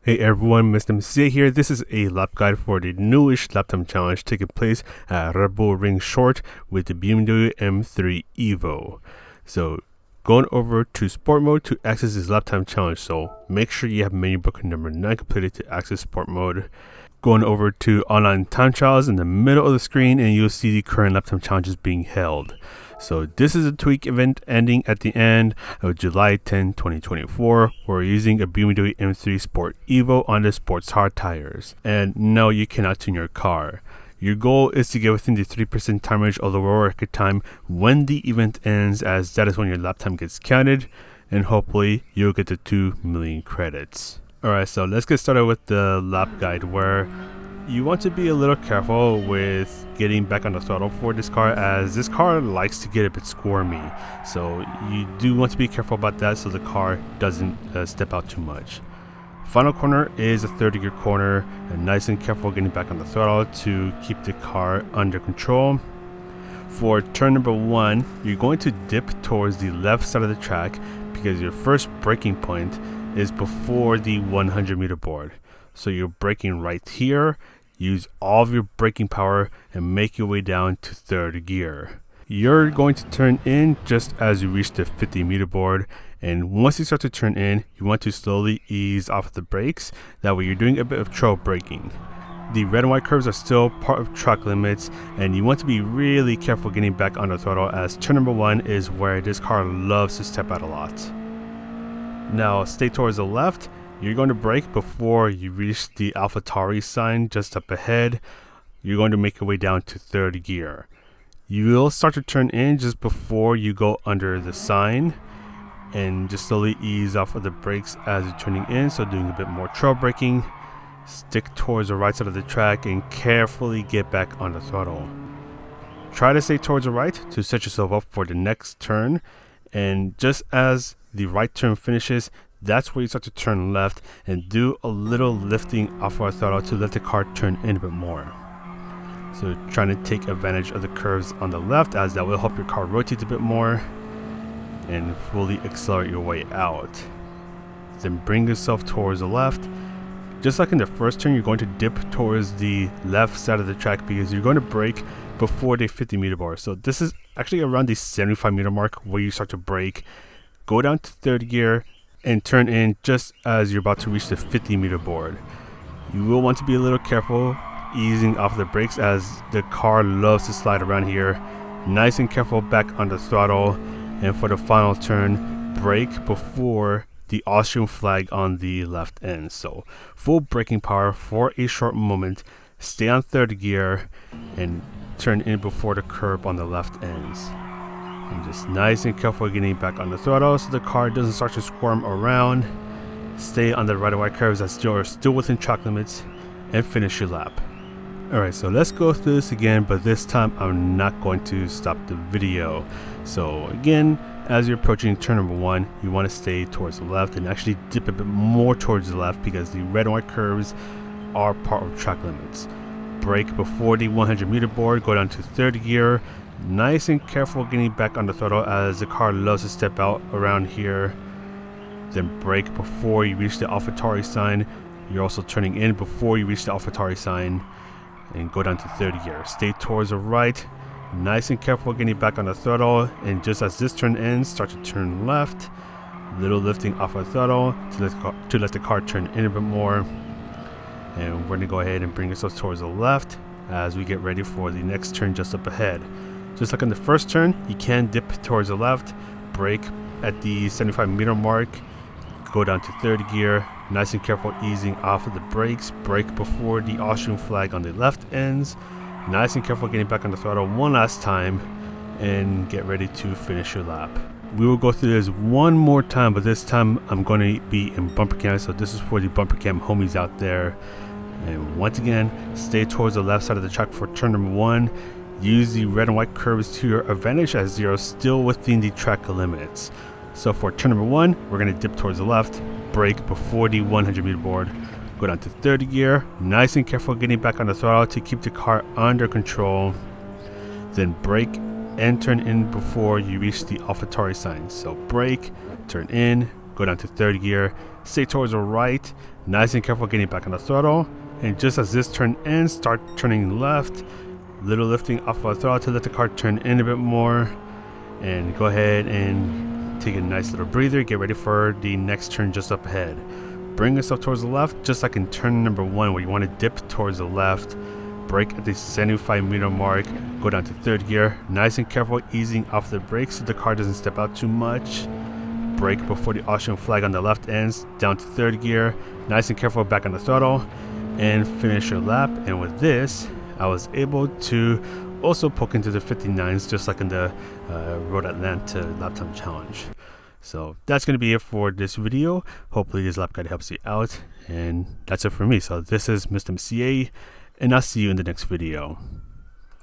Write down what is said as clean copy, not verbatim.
Hey everyone, Mr. Messiah here. This is a lap guide for the newish lap time challenge taking place at Red Bull Ring Short with the BMW M3 Evo. So going over to sport mode to access this lap time challenge. So make sure you have menu book number 9 completed to access sport mode. Going over to online time trials in the middle of the screen, and you'll see the current lap time challenges being held. So this is a tweak event ending at the end of July 10, 2024. We're using a BMW M3 Sport Evo on the sports hard tires. And no, you cannot tune your car. Your goal is to get within the 3% time range of the world record time when the event ends, as that is when your lap time gets counted, and hopefully you'll get the 2 million credits. Alright, so let's get started with the lap guide, where you want to be a little careful with getting back on the throttle for this car, as this car likes to get a bit squirmy. So you do want to be careful about that so the car doesn't step out too much. Final corner is a 30-degree corner, and nice and careful getting back on the throttle to keep the car under control. For turn number 1, you're going to dip towards the left side of the track because your first braking point is before the 100-meter board. So you're braking right here. Use all of your braking power and make your way down to third gear. You're going to turn in just as you reach the 50-meter board, and once you start to turn in, you want to slowly ease off the brakes. That way you're doing a bit of trail braking. The red and white curves are still part of track limits, and you want to be really careful getting back on the throttle, as turn number 1 is where this car loves to step out a lot. Now stay towards the left. You're going to brake before you reach the AlphaTauri sign just up ahead. You're going to make your way down to third gear. You will start to turn in just before you go under the sign, and just slowly ease off of the brakes as you're turning in, so doing a bit more trail braking. Stick towards the right side of the track and carefully get back on the throttle. Try to stay towards the right to set yourself up for the next turn, and just as the right turn finishes, that's where you start to turn left and do a little lifting off our throttle to let the car turn in a bit more. So trying to take advantage of the curves on the left, as that will help your car rotate a bit more and fully accelerate your way out. Then bring yourself towards the left. Just like in the first turn, you're going to dip towards the left side of the track because you're going to brake before the 50-meter bar. So this is actually around the 75-meter mark where you start to brake. Go down to third gear and turn in just as you're about to reach the 50-meter board. You will want to be a little careful easing off the brakes, as the car loves to slide around here. Nice and careful back on the throttle, and for the final turn, brake before the Austrian flag on the left end. So full braking power for a short moment. Stay on third gear and turn in before the curb on the left ends. And just nice and careful getting back on the throttle so the car doesn't start to squirm around. Stay on the right and white curves that are still within track limits, and finish your lap. Alright, so let's go through this again, but this time I'm not going to stop the video. So again, as you're approaching turn number 1, you want to stay towards the left and actually dip a bit more towards the left because the red and white curves are part of track limits. Brake before the 100-meter board, go down to third gear. Nice and careful getting back on the throttle, as the car loves to step out around here. Then brake before you reach the AlphaTauri sign. You're also turning in before you reach the AlphaTauri sign, and go down to third gear. Stay towards the right. Nice and careful getting back on the throttle, and just as this turn ends, start to turn left. Little lifting off of the throttle to let the car turn in a bit more. And we're going to go ahead and bring ourselves towards the left as we get ready for the next turn just up ahead. Just like in the first turn, you can dip towards the left, brake at the 75-meter mark, go down to third gear. Nice and careful easing off of the brakes. Brake before the Austrian flag on the left ends. Nice and careful getting back on the throttle one last time, and get ready to finish your lap. We will go through this one more time, but this time I'm going to be in bumper cam, so this is for the bumper cam homies out there. And once again, stay towards the left side of the track for turn number 1. Use the red and white curves to your advantage, as you're still within the track limits. So for turn number 1, we're going to dip towards the left, brake before the 100-meter board, go down to third gear. Nice and careful getting back on the throttle to keep the car under control. Then brake and turn in before you reach the AlphaTauri sign. So brake, turn in, go down to third gear. stay towards the right, nice and careful getting back on the throttle, and just as this turn ends, start turning left, little lifting off of the throttle to let the car turn in a bit more, and go ahead and take a nice little breather, get ready for the next turn just up ahead. Bring yourself towards the left, just like in turn number 1 where you want to dip towards the left, brake at the 75-meter mark, go down to 3rd gear, nice and careful easing off the brakes so the car doesn't step out too much. Brake before the Austrian flag on the left ends, down to 3rd gear, nice and careful back on the throttle, and finish your lap. And with this, I was able to also poke into the 59s just like in the Road Atlanta lap time challenge. So that's going to be it for this video. Hopefully this lap guide helps you out, and that's it for me. So this is Mr. MCA, and I'll see you in the next video.